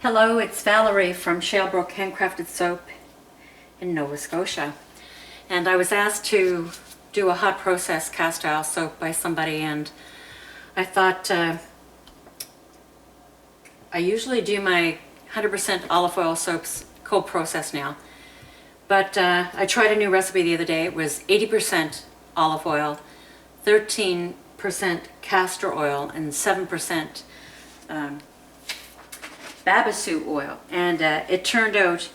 Hello, it's Valerie from Shalebrook Handcrafted Soap in Nova Scotia. And I was asked to do a hot process cast oil soap by somebody, and I thought I usually do my 100% olive oil soaps cold process now. But I tried a new recipe the other day. It was 80% olive oil, 13% castor oil, and 7% Babassu oil, and it turned out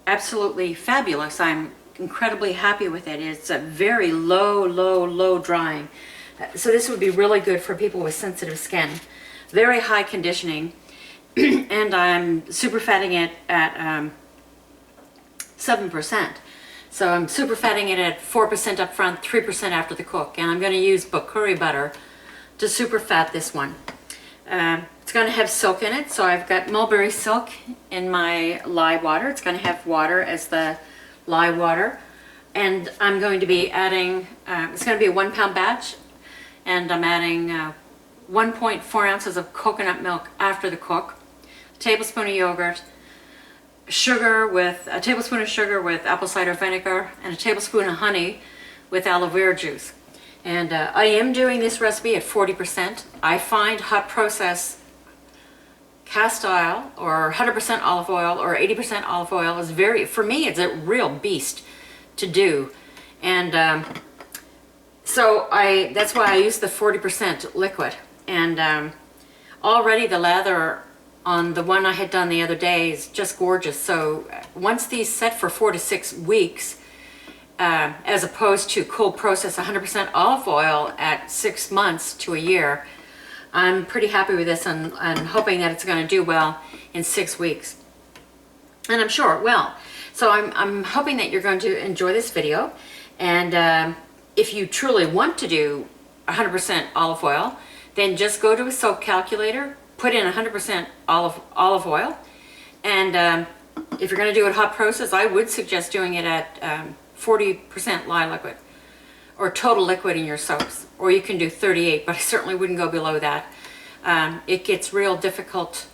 absolutely fabulous. I'm incredibly happy with it. It's a very low drying. So this would be really good for people with sensitive skin. Very high conditioning, and I'm super fatting it at 7%. So I'm super fatting it at 4% up front, 3% after the cook, and I'm going to use Bacuri Butter to super fat this one. It's going to have silk in it, so I've got mulberry silk in my lye water. It's going to have water as the lye water, and I'm going to be adding, it's going to be a 1 pound batch, and I'm adding 1.4 ounces of coconut milk after the cook, a tablespoon of yogurt, a tablespoon of sugar with apple cider vinegar, and a tablespoon of honey with aloe vera juice. And I am doing this recipe at 40%. I find hot process cast oil or 100% olive oil or 80% olive oil is for me, it's a real beast to do. And that's why I use the 40% liquid. And already the lather on the one I had done the other day is just gorgeous. So once these set for 4 to 6 weeks, as opposed to cold process 100% olive oil at 6 months to a year, I'm pretty happy with this, and I'm hoping that it's going to do well in 6 weeks. And I'm sure it will. So I'm hoping that you're going to enjoy this video. And if you truly want to do 100% olive oil, then just go to a soap calculator, put in 100% olive oil. And if you're going to do it hot process, I would suggest doing it at 40% lye liquid or total liquid in your soaps, or you can do 38, but I certainly wouldn't go below that. It gets real difficult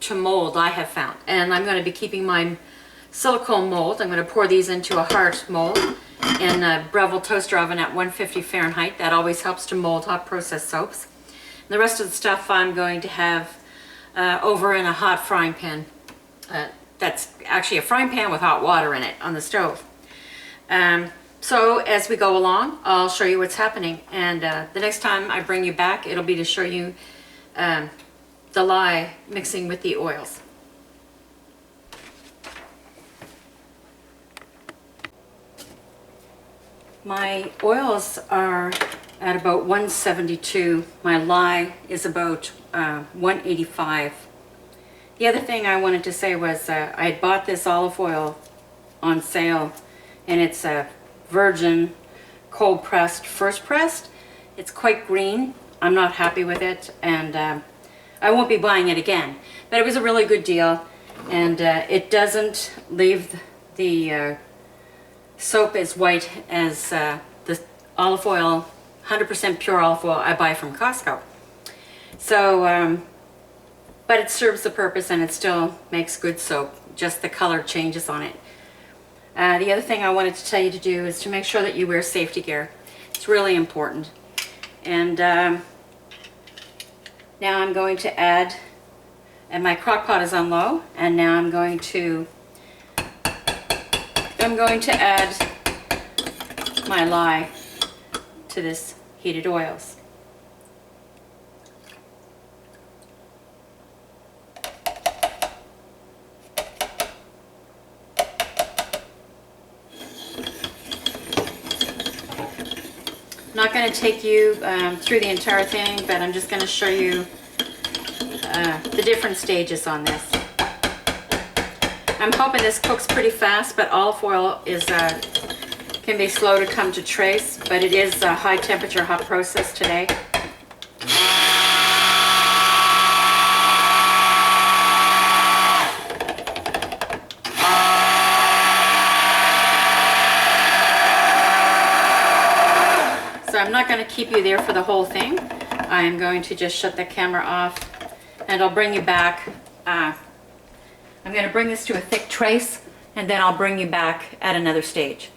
to mold, I have found. And I'm going to be keeping my silicone mold. I'm going to pour these into a heart mold in a Breville toaster oven at 150 Fahrenheit. That always helps to mold hot process soaps. And the rest of the stuff I'm going to have over in a hot frying pan. That's actually a frying pan with hot water in it on the stove. So as we go along, I'll show you what's happening, and the next time I bring you back, it'll be to show you the lye mixing with the oils. My oils are at about 172. My lye is about 185. The other thing I wanted to say was I had bought this olive oil on sale, and it's a virgin cold pressed, first pressed. It's quite green. I'm not happy with it, and I won't be buying it again. But it was a really good deal, and it doesn't leave the soap as white as the olive oil, 100% pure olive oil I buy from Costco. So, but it serves the purpose, and it still makes good soap. Just the color changes on it. The other thing I wanted to tell you to do is to make sure that you wear safety gear. It's really important. And now I'm going to add, and my crock pot is on low, and now I'm going to add my lye to this heated oils. I'm not going to take you through the entire thing, but I'm just going to show you the different stages on this. I'm hoping this cooks pretty fast, but olive oil can be slow to come to trace, but it is a high temperature hot process today. So I'm not going to keep you there for the whole thing. I'm going to just shut the camera off, and I'll bring you back I'm going to bring this to a thick trace, and then I'll bring you back at another stage.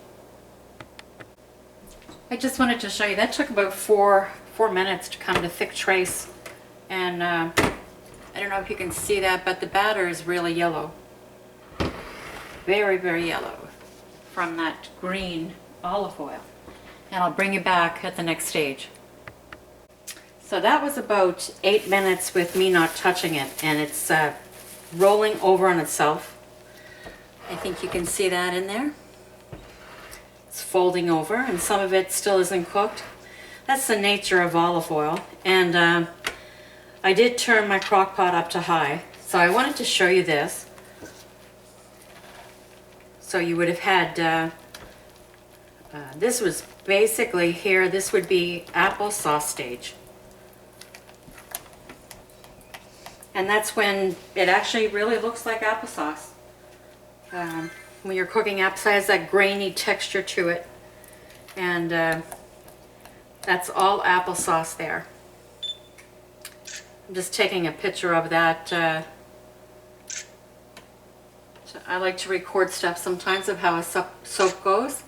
I just wanted to show you, that took about four minutes to come to thick trace. And I don't know if you can see that, but the batter is really yellow. Very, very yellow from that green olive oil. And I'll bring you back at the next stage. So that was about 8 minutes with me not touching it, and it's rolling over on itself. I think you can see that in there. It's folding over, and some of it still isn't cooked. That's the nature of olive oil. And I did turn my crock pot up to high, so I wanted to show you this. So you would have had, this was basically here, this would be applesauce stage. And that's when it actually really looks like applesauce. When you're cooking applesauce, it has that grainy texture to it. And that's all applesauce there. I'm just taking a picture of that. So I like to record stuff sometimes of how a soap goes.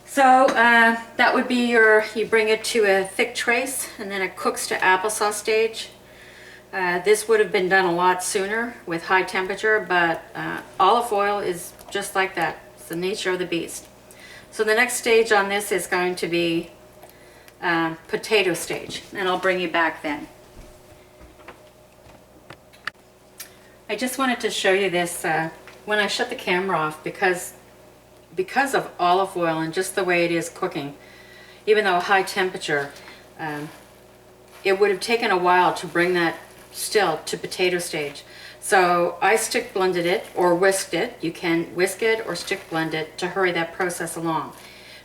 So that would be you bring it to a thick trace, and then it cooks to applesauce stage. This would have been done a lot sooner with high temperature, but olive oil is just like that. It's the nature of the beast. So the next stage on this is going to be potato stage, and I'll bring you back then. I just wanted to show you this when I shut the camera off, because of olive oil and just the way it is cooking, even though high temperature, it would have taken a while to bring that still to potato stage. So I stick blended it or whisked it. You can whisk it or stick blend it to hurry that process along.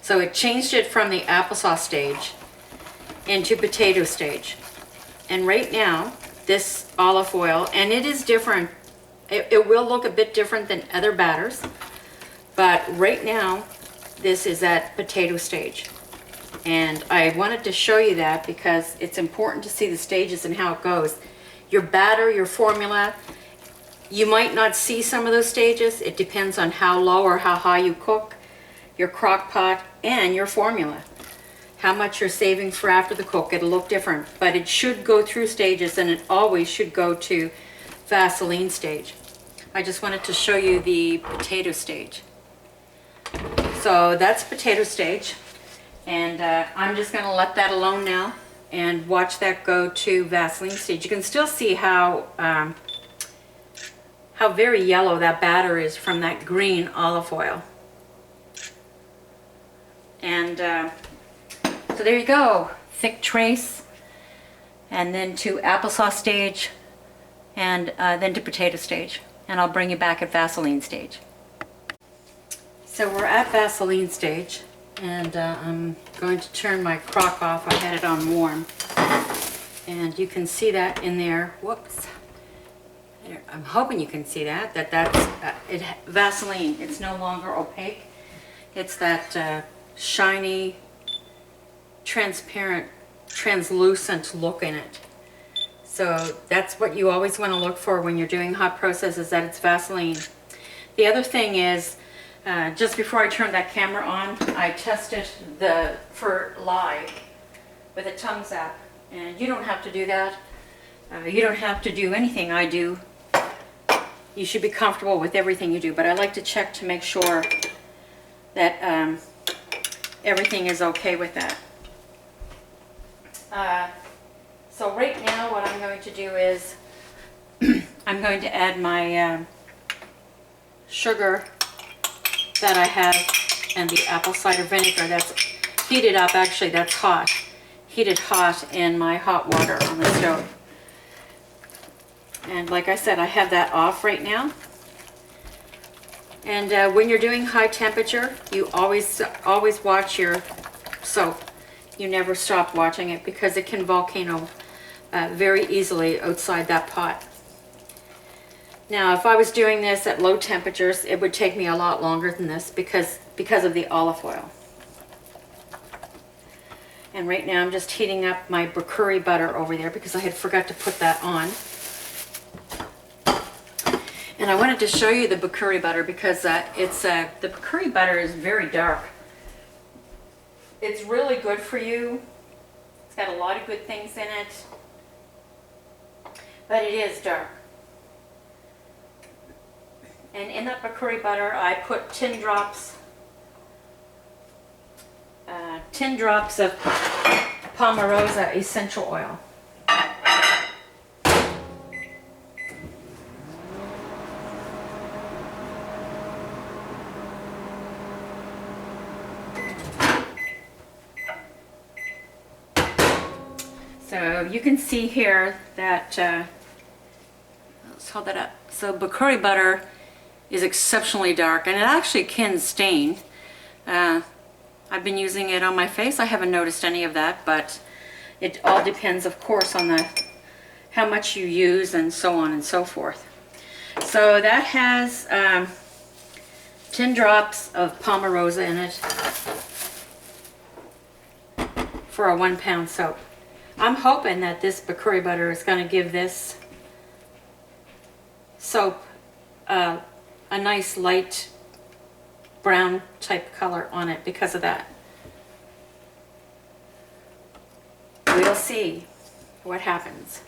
So it changed it from the applesauce stage into potato stage. And right now, this olive oil, and it is different, it will look a bit different than other batters, but right now this is at potato stage. And I wanted to show you that because it's important to see the stages and how it goes. Your batter, your formula, you might not see some of those stages. It depends on how low or how high you cook, your crock pot, and your formula. How much you're saving for after the cook, it'll look different, but it should go through stages, and it always should go to Vaseline stage. I just wanted to show you the potato stage. So that's potato stage, and I'm just going to let that alone now and watch that go to Vaseline stage. You can still see how very yellow that batter is from that green olive oil. And so there you go, thick trace, and then to applesauce stage, and then to potato stage. And I'll bring you back at Vaseline stage. So we're at Vaseline stage, and I'm going to turn my crock off. I had it on warm, and you can see that in there. Whoops. I'm hoping you can see that. That's Vaseline. It's no longer opaque. It's that shiny, transparent, translucent look in it. So that's what you always want to look for when you're doing hot processes, that it's Vaseline. The other thing is, just before I turned that camera on, I tested for live with a tongue zap. And you don't have to do that. You don't have to do anything I do. You should be comfortable with everything you do, but I like to check to make sure that everything is okay with that. So right now what I'm going to do is I'm going to add my sugar that I have and the apple cider vinegar that's heated up. Actually, that's hot. Heated hot in my hot water on the stove. And like I said, I have that off right now. And when you're doing high temperature, you always watch your soap. You never stop watching it because it can volcano very easily outside that pot. Now, if I was doing this at low temperatures, it would take me a lot longer than this because of the olive oil. And right now I'm just heating up my Bacuri butter over there because I had forgot to put that on. And I wanted to show you the Bacuri butter because the Bacuri butter is very dark. It's really good for you. It's got a lot of good things in it, but it is dark. And in that Bacuri butter, I put 10 drops of Palmarosa essential oil. So you can see here that, let's hold that up. So Bacuri butter is exceptionally dark, and it actually can stain. I've been using it on my face. I haven't noticed any of that, but it all depends, of course, on how much you use and so on and so forth. So that has 10 drops of Palmarosa in it for a 1 pound soap. I'm hoping that this Bacuri butter is going to give this soap a nice light brown type color on it because of that. We'll see what happens.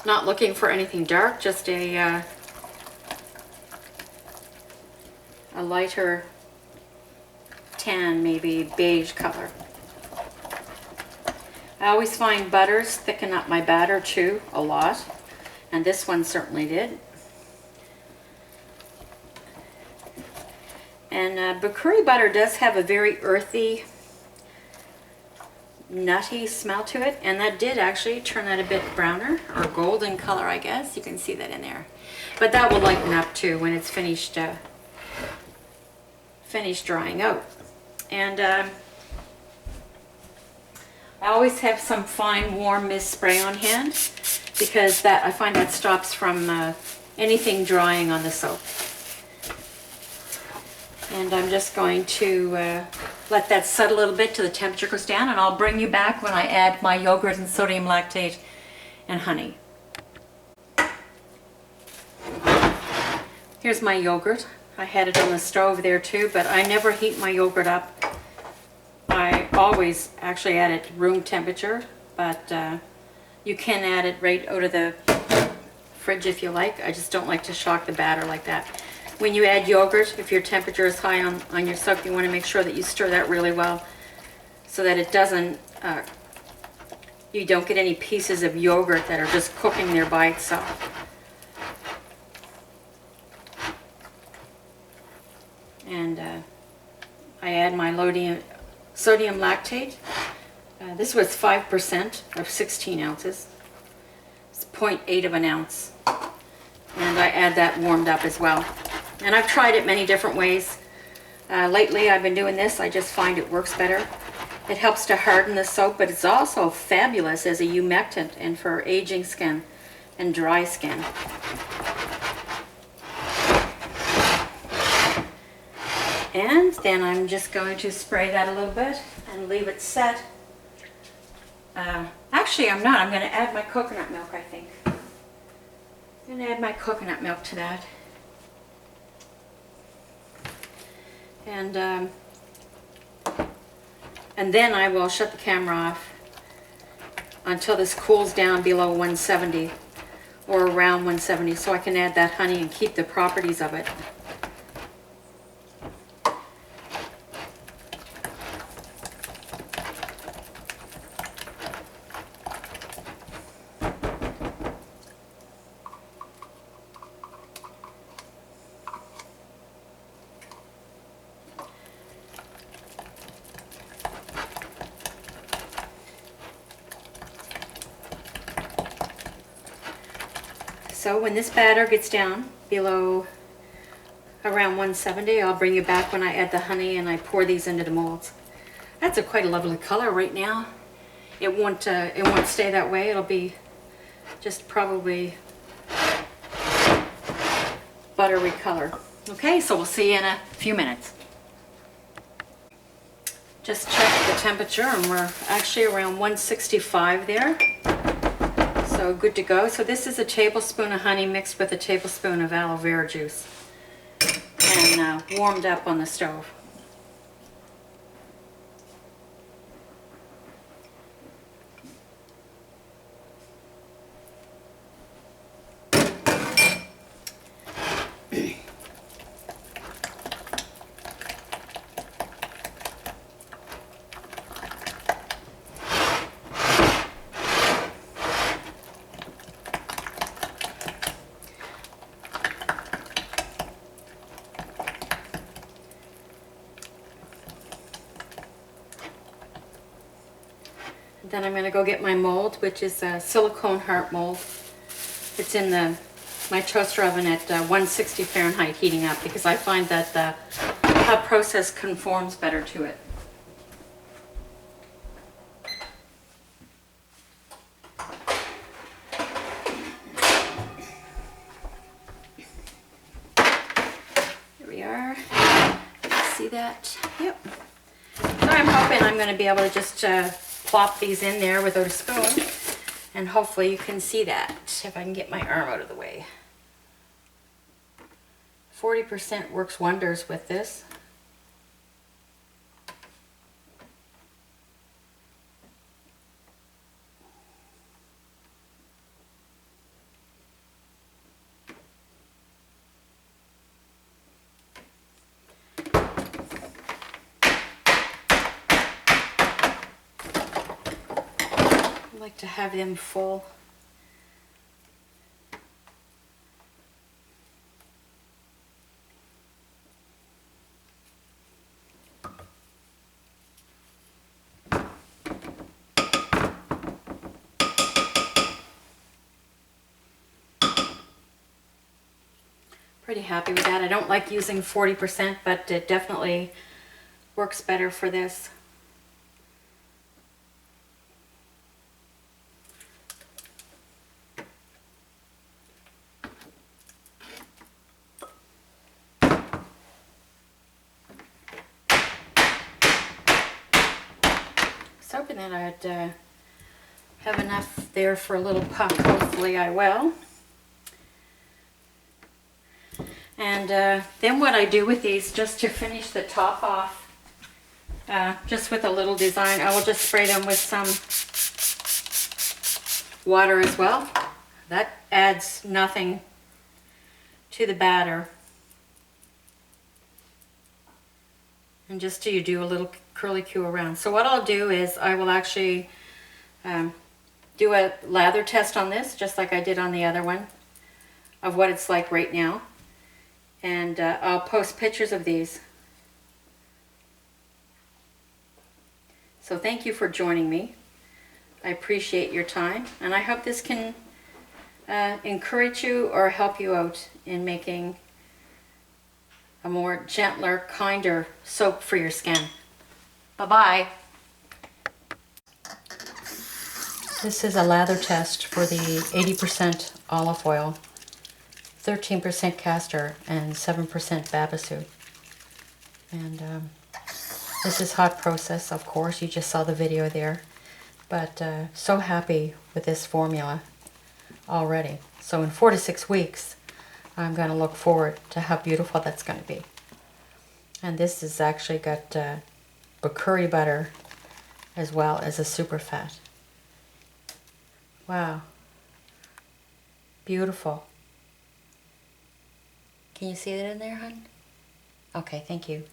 Not looking for anything dark, just a lighter tan, maybe beige color. I always find butters thicken up my batter too a lot, and this one certainly did. And Bacuri butter does have a very earthy, nutty smell to it, and that did actually turn out a bit browner or golden color, I guess. You can see that in there. But that will lighten up too when it's finished drying out. And I always have some fine warm mist spray on hand because I find that stops from anything drying on the soap. And I'm just going to let that set a little bit till the temperature goes down, and I'll bring you back when I add my yogurt and sodium lactate and honey. Here's my yogurt. I had it on the stove there too, but I never heat my yogurt up. I always actually add it room temperature, but you can add it right out of the fridge if you like. I just don't like to shock the batter like that. When you add yogurt, if your temperature is high on your soap, you want to make sure that you stir that really well so that it doesn't, you don't get any pieces of yogurt that are just cooking there by itself. And I add my sodium lactate. This was 5% of 16 ounces. It's 0.8 of an ounce. And I add that warmed up as well. And I've tried it many different ways. Lately I've been doing this. I just find it works better. It helps to harden the soap, but it's also fabulous as a humectant and for aging skin and dry skin. And then I'm just going to spray that a little bit and leave it set. Actually, I'm not. I'm going to add my coconut milk, I think. I'm going to add my coconut milk to that. And then I will shut the camera off until this cools down below 170 or around 170 so I can add that honey and keep the properties of it. So when this batter gets down below around 170, I'll bring you back when I add the honey and I pour these into the molds. That's quite a lovely color right now. It won't stay that way. It'll be just probably buttery color. Okay, so we'll see you in a few minutes. Just check the temperature and we're actually around 165 there. So So good to go. So this is a tablespoon of honey mixed with a tablespoon of aloe vera juice and warmed up on the stove. Then I'm going to go get my mold, which is a silicone heart mold. It's in my toaster oven at 160 Fahrenheit heating up, because I find that the hot process conforms better to it. Here we are. See that? Yep. So I'm hoping I'm going to be able to just plop these in there without a spoon, and hopefully you can see that if I can get my arm out of the way. 40% works wonders with this. I like to have them full. Pretty happy with that. I don't like using 40%, but it definitely works better for this. I was hoping that I'd have enough there for a little puff. Hopefully I will. And then what I do with these, just to finish the top off, just with a little design, I will just spray them with some water as well. That adds nothing to the batter. And just you do a little curlicue around. So what I'll do is I will actually do a lather test on this, just like I did on the other one, of what it's like right now. And I'll post pictures of these. So thank you for joining me. I appreciate your time, and I hope this can encourage you or help you out in making a more gentler, kinder soap for your skin. Bye-bye. This is a lather test for the 80% olive oil, 13% castor, and 7% Babassu. And this is hot process, of course. You just saw the video there. But so happy with this formula already. So in 4 to 6 weeks, I'm going to look forward to how beautiful that's going to be. And this has actually got Bacuri butter as well as a super fat. Wow. Beautiful. Can you see that in there, hon? Okay, thank you.